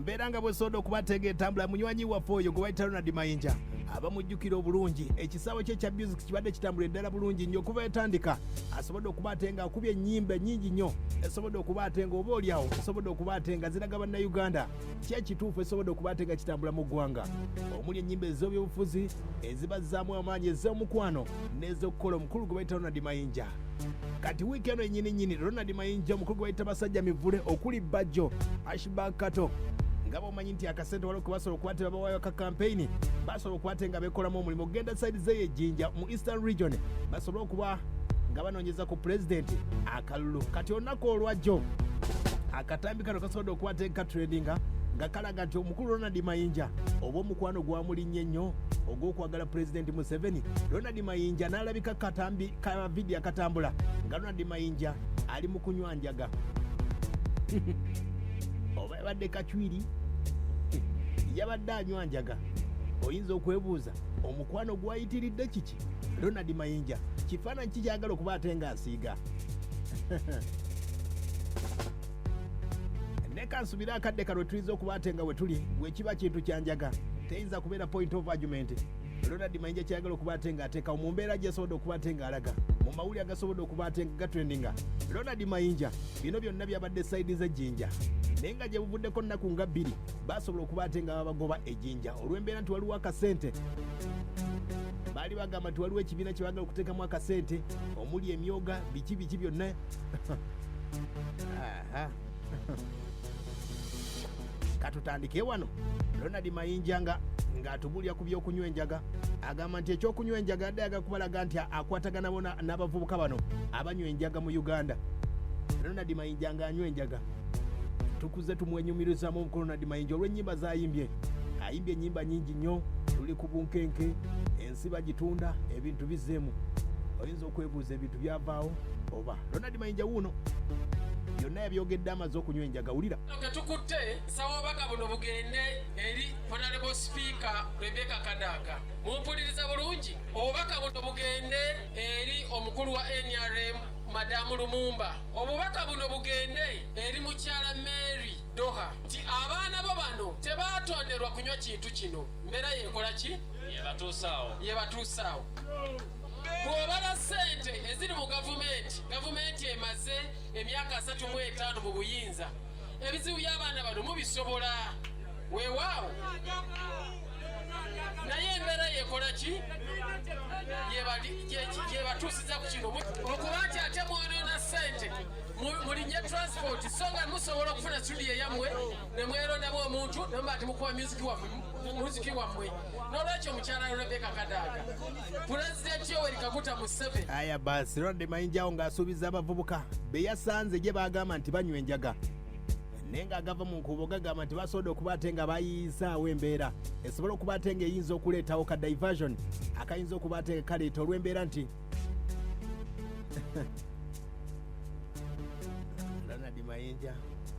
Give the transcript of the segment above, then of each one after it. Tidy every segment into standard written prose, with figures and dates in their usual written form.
Mberanga bwe sodo okubateega entambula munywanyi waffe oyo gwe bayita Ronald Mayinja abamujjukira obulungi ekisaawe kye kya music kibadde kitambula eddala bulungi nnyo okuva etandika asobodde okubatenga akubye ennyimba nnyingi nnyo esobodde okubatenga oba oliawo esobodde okubatenga ziraga bannayuganda kyekituufu esobodde okubatenga kitambula mu ggwanga omuli ennyimba ez'ebyobufuzi ezibazzaamu amaanyi ez'omukwano n'ez'okukola omukulu gwe bayita Ronald Mayinja. Kati wiiki eno ennyini Ronald Mayinja omukulu gwe bayita basajja mivule okuli bajjo ashbag kato ngabo omanyi nti akasente waliwo kubasobola okukwata babawayo ka campaign basobola okukwata nga beekolamu omulimu ogenda side z'eyejjinja mu Eastern Region basobola okuba nga banoonyeza ku President Akalulu. Kati olunaku olwajjo akatambi kano kasobodde okukwata katrendinga nga kalaga nti omukulu Ronald Mayinja oba omukwano gwamulinnye ennyo ogw'okwagala President Museveni. Ronald Mayinja n'alabika katambi ka vidiyo akatambula nga Ronald Mayinja ali mu kunywa njaga oba yabadde kacwiri yabadde anywa njaga. Oyinza okwebuuza omukwano gwayitiridde kiki? Ronald Mayinja kifaananyi kikyagala okuba ate nga asiiga ne kansubira akadde kalwe tuyinza okuba ate nga we tuli bwe kiba kintu kyanjaga teyinza kubeera point of argument. Ronald Mayinja kyagala okuba ate nga ateekawo mu mbeera gyesobodde okuba ate nga alaga mu mawuli agasobodde okuba ate nga gatrendinga. Ronald Mayinja bino byonna byabadde sayidi z'ejjinja naye nga gye buvuddeko nnaku nga bbiri basobola okuba ate nga babagoba ejjinja olw'embeera nti waliwo akasente baali bagamba nti waliwo ekibiina kye baagala okuteekamu akasente omuli emyoga biki byonna katutandike wano. Ronald Mayinja ng'atubulya ku by'okunywa enjaga agamba nti ekyokunywa enjaga yadde ayaga kubalaga nti akwatagana bona n'abavubuka bano abanywa enjaga mu Uganda. Ronald Mayinja ng'anywa enjaga tukuze tumwenyumirizamu omukulu Ronald Mayinja olw'ennyimba z'ayimbye. Ayimbye ennyimba nnyingi nnyo, tuli ku bunkenke, ensi bagitunda, ebintu bizzeemu. Oyinza okwebuuza ebintu byavaawo oba Ronald Mayinja wuuno byonna yabyogedde amaze okunywa enjaga. Wulira tukutte sawa obubaka buno bugende eri Honorable Speaker Rebecca Kadaga. Mumpuliriza bulungi, obubaka buno bugende eri omukulu wa NRM Madamu Lumumba. Obubaka buno bugende eri mukyala Mary Doha nti abaana bo bano tebatonderwa kunywa kintu kino. Mbeera yekola ki? Yebatuusaawo. Bw'obala ssente eziri mu gavumenti emaze emyaka 35 mu buyinza, ebizibu by'abaana bano mubisobola weewaawo, naye embeera yekola ki? Yebatuusiza ku kino okuba nti ate mwonoona ssente mulinye transport so nga musobola okufuna studio yammwe ne mwerondamu omuntu nemba ati mukuba muziki wammwe. N'olwekyo mukyala Rebecca Kadaga, Pulezidenti Yoweri Kaguta Museveni. Aya basi Ronald Mayinja ng'asuubiza abavubuka be yasanze gye bagamba nti banywa enjaga naye ng'agava mu nkubo gagamba nti basobodde okuba ate nga bayizaawo embeera esobola okuba ate nga eyinza okuleetawo ka diversion akayinza okuba ate nga kaleeta olw'embeera nti Ronald Mayinja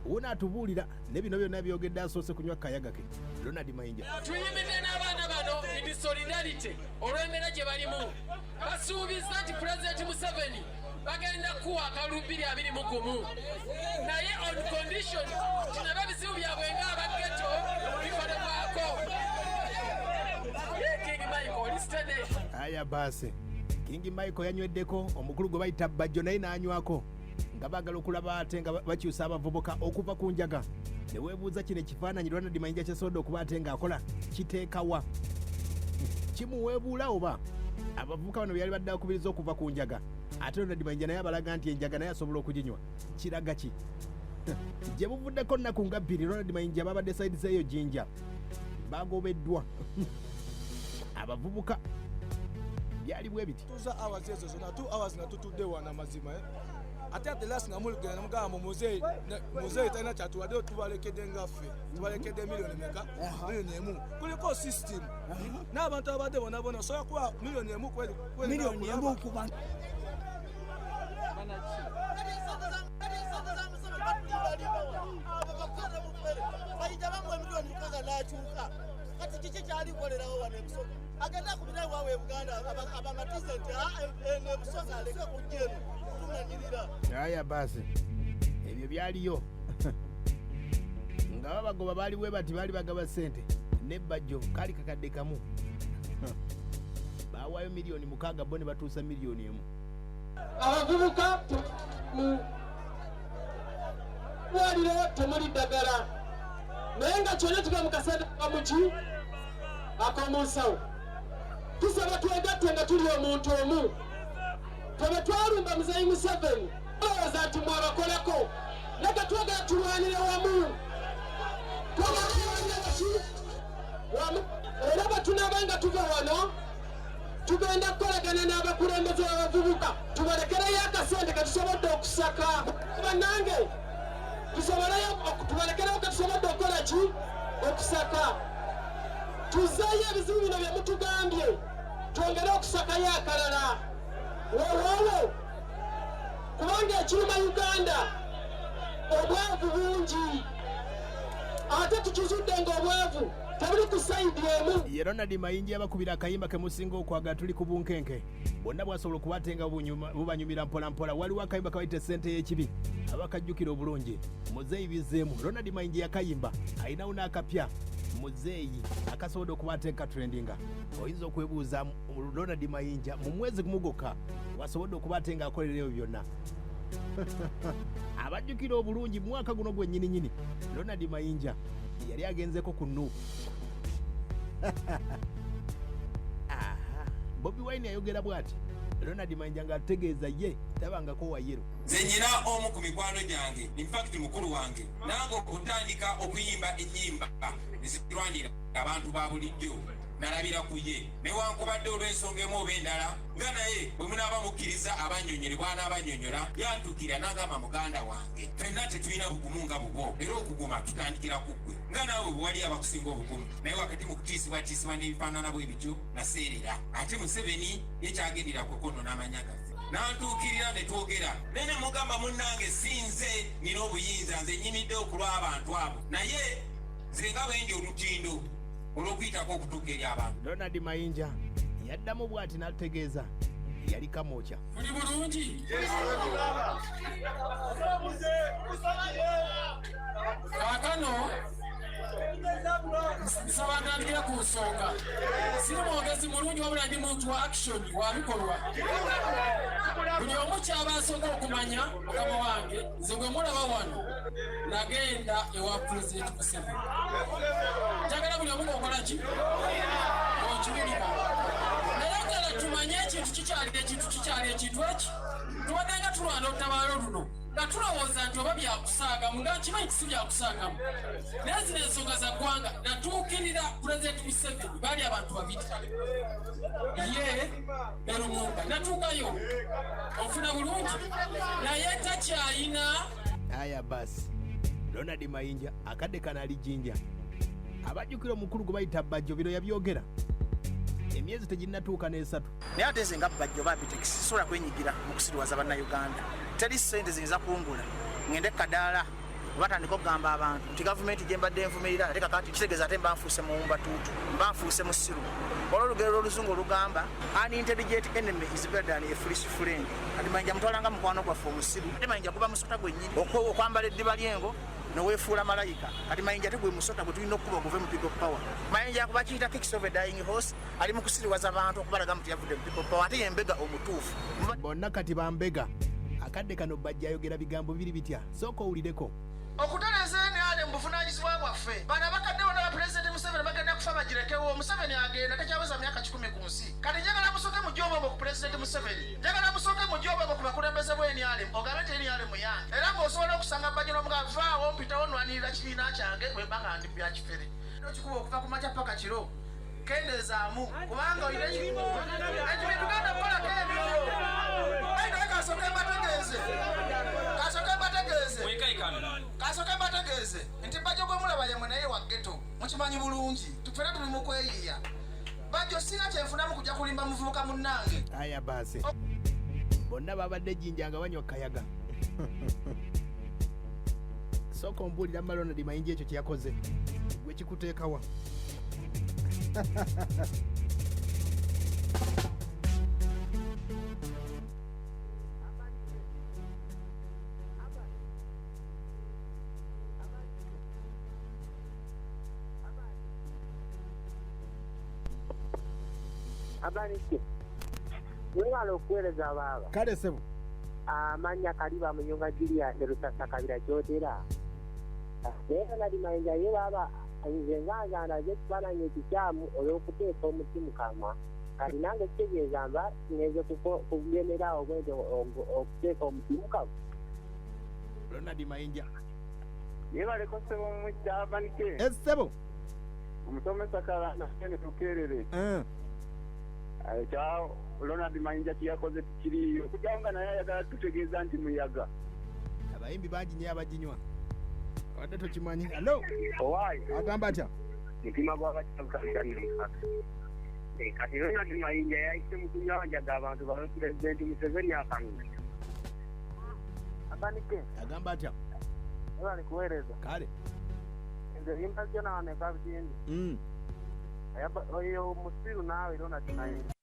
wuuna atubuulira ne bino byonna byogedde asoose kunywa kayaga ke. Ronald Mayinja tuyimiridde n'abaana bano in solidarity olw'embeera gye balimu. Basuubiza nti Pulezidenti Museveni bagenda kuwa akalulu 221 naye on condition tinaba ebizibu byabwe ng'abageto bikolebwako. King Michael lisitede. Aya basi King Michael yanyweddeko omukulu gwe bayita bajjo naye n'anywako nga baagala okulaba ate nga bakyusa abavubuka okuva ku njaga. Ne weebuuza kino ekifaananyi Ronald Mayinja kyasobodde okuba ate ng'akola kiteekawa kimuweebuula oba abavubuka bano byali badde akubiriza okuva ku njaga ate Ronald Mayinja naye abalaga nti enjaga naye asobola okuginywa. Kiraga ki? Gye buvuddeko nnaku nga bbiri Ronald Mayinja babadde sayidi z'eyo jjinja bagobeddwa abavubuka byali bwe biti. Tuza hours ezo zonna 2 hours nga tutudde wana mazima ate at last nga mulugenda namugamba Mzee talina kyatuwadde tubalekedde ngaffe tubalekedde miliyoni meka? Miliyoni emu. Kuliko system n'abantu abadde bonabona osobola kuba miliyoni emu kweli miliyoni emu kuba kati kiki kyalikolerawo wano ebusoga agenda kubirayo wawe e Buganda abamatize nti ebusoga aleke kujja eno tumanyirira. Aya basi ebyo byaliyo nga babagoba baali bwe bati baali bagaba ssente n'ebbajjo kaali kakadde kamu baawaayo miliyoni 6 bo ne batuusa miliyoni 1. abavubuka waliro temuli ddagala naye nga kyonna tuga mu kasana kamuki ak'omunsawo tusaba twegatte nga tuli omuntu omu twebe twalumba Mzee Museveni olowooza nti mwabakolako naga twagala tulwanire wamu era batunaba nga tuva wano tugenda kukolagana n'abakulembeze b'abavubuka tubalekereyo akasente ketusobodde okusaka bannange tubalekereyo ketusobodde okukola ki okusaka tuzeeyo ebizibu bino bye mutugambye twongere okusakayo akalala wowowo kubanga ekiruma Uganda obwavu bungi ate tukizudde ng'obwavu tabuli ku sayidi emu. Ye Ronald Mayinja yabakubira akayimba kemusinga okwagala tuli ku bunkenke bonna bwasobola okubatenga bubanyumira mpolampola waliwo akayimba kabayita ssente y'ekibi abakajjukira obulungi Mzee bizeemu Ronald Mayinja yakayimba ayinawo n'akapya Mzee akasobodde okubateeka trendinga oyinza okwebuuza Ronald Mayinja mu mwezi gumu gwokka wasobodde okubatenga akolereyo byonna abajjukira obulungi mu mwaka guno gwennyininyini Ronald Mayinja yali agenzeko ku Nuupu Bobi Wine yayogera bw'ati Ronald Mayinja ng'ategeeza ye tabangako wayero nze nyina omu ku mikwano gyange infact mukulu wange nange okutandika okuyimba ennyimba ezirwanira abantu ba bulijjo nalabira ku ye newankubadde olw'ensonga emu oba endala nga naye bwe munaaba mukkiriza abanyonyole bw'anaaba anyonyola yantukira n'agamba muganda wange ffenna tetulina bugumu nga bubwo era okuguma tutandikira ku ggwe nga naawe bwe wali abakusinga obugumu naye wakati mu kutiisibwatiisibwa n'ebifaanana bwe bityo naseerera ate Museveni ye kyagendera kwekono n'amanya gaffe nantuukirira ne twogera naye ne mugamba munnange sinze nina obuyinza nze nnyimidde okulwa abantu abo naye nze nga bwe ndi olutindo olw'okuyitako okutuuka eri abantu. Ronald Mayinja yaddamu bw'ati n'ategeeza yali kamokya muli bulungi kaakano nsaba ntandikira ku nsonga siri mwogezi mulungi wabula ndi muntu wa action wa bikolwa buli omu kyaba asooka okumanya mukama wange nze gwe mulaba wano nagenda ewa President Museveni njagala buli omu ng'okola ki okibulira naye gala tumanye ekintu kikyali ekintu eki tubadde nga tulwana olutabaalo luno nga tulowooza nti oba byakusaagamu nga kimanyi kisi byakusaagamu naye zino ensonga za ggwanga natuukirira President Museveni baali abantu babiri ye erumumba natuukayo ofuna bulungi naye takyayina aya basi Ronald Mayinja akadde kana ali jinja abajjukira omukulu gwe bayita Bajjo biro yabyogera emyezi teginnatuuka n'esatu naye ate nze nga Bajjo babite sisobola kwenyigira mu kusiriwaza bannayuganda teri ssente ziyinza kungula ngende kadaala batandika okugamba abantu nti gavumenti gye mbadde envumirira ate kakati kitegeeza ate mbanfuuse muwumbatuutu mbanfuuse musiru olwo olugero lw'oluzungu olugamba an intelligent enemy is better than a foolish friend ati Mayinja mutwalanga mukwano gwaffe omusiru ate Mayinja kuba musota gwennyini okwambala eddiba lyengo noweefuula malayika kati Mayinja tegwe musota gwe tulina okuba oguve mu people power Mayinja yakuba kiyita kicks of a dying horse ali mu kusiriwaza abantu okubalaga nti yavudde mu people power ate yembega omutuufu bonna kati bambega akadde kano Bajjo ayogera bigambo biri bitya sooka owulireko okutereeza NRM buvunaanyizibwa bwaffe bano abakadde bonna ba Pulezidenti Museveni bagenda kufa bagirekewo Museveni agenda tekyaweza myaka 10 ku nsi kati njagala musooke mu gy'obwongo ku Pulezidenti Museveni njagala musooke mu gy'obwongo ku bakulembeze bwa NRM ogambe nti NRM yange era ng'osobola okusanga Bajjo n'omuga vaawo mpitawo nwanirira kibiina kyange bwemba nga ndi byakifere okikuba okuva ku makya paka kiro kendeezaamu kubanga olina ekibintu tugenda kukolako ebyo naye kasooke mbategeeze kasooke mbategeeze nti Bajjo gwe mulaba yemwe naye wa ghetto mukimanyi bulungi tufena tuli mu kweyiiya Bajjo sina kyenfunamu kujja kulimba muvubuka munnange aya basi bonna babadde jinja nga banywa kayaga sooka ombuulira Ronald Mayinja ekyo kyeyakoze gwe kikuteekawa Abanike. Mwala okuweereza baba. Kale sebo. Amanya kaliba munyonga Julia erusasa kabira jodera. Era nali Mayinja ye baba nze nganga je twananye kichamu olwokuteeka omuti mukama. Kali nange kitegeeza mba ngeze kugendera obwedo okuteeka omuti mukama. Ronald Mayinja. Yebale ko sebo mu Abanike. Sebo. Omusomesa kala na kene tukerere. Ciao, Ronald Mayinja kiyakoze tukiriyo. Kujanga naye ayagala tutegeeza nti muyaga. Abayimbi bangi nyo abaginywa. Wadde tokimanyi. Hello. Owai. Agamba atya? Mutima gw'abakyagandani. Kati Ronald Mayinja yayise mu kunyawajaga abantu ba Pulezidenti Museveni akangu. Abanike. Agamba atya? Era nikuweereza. Kale. Nze yimba jona waneka bitindi. Oyo musiru nawe Ronald Mayinja.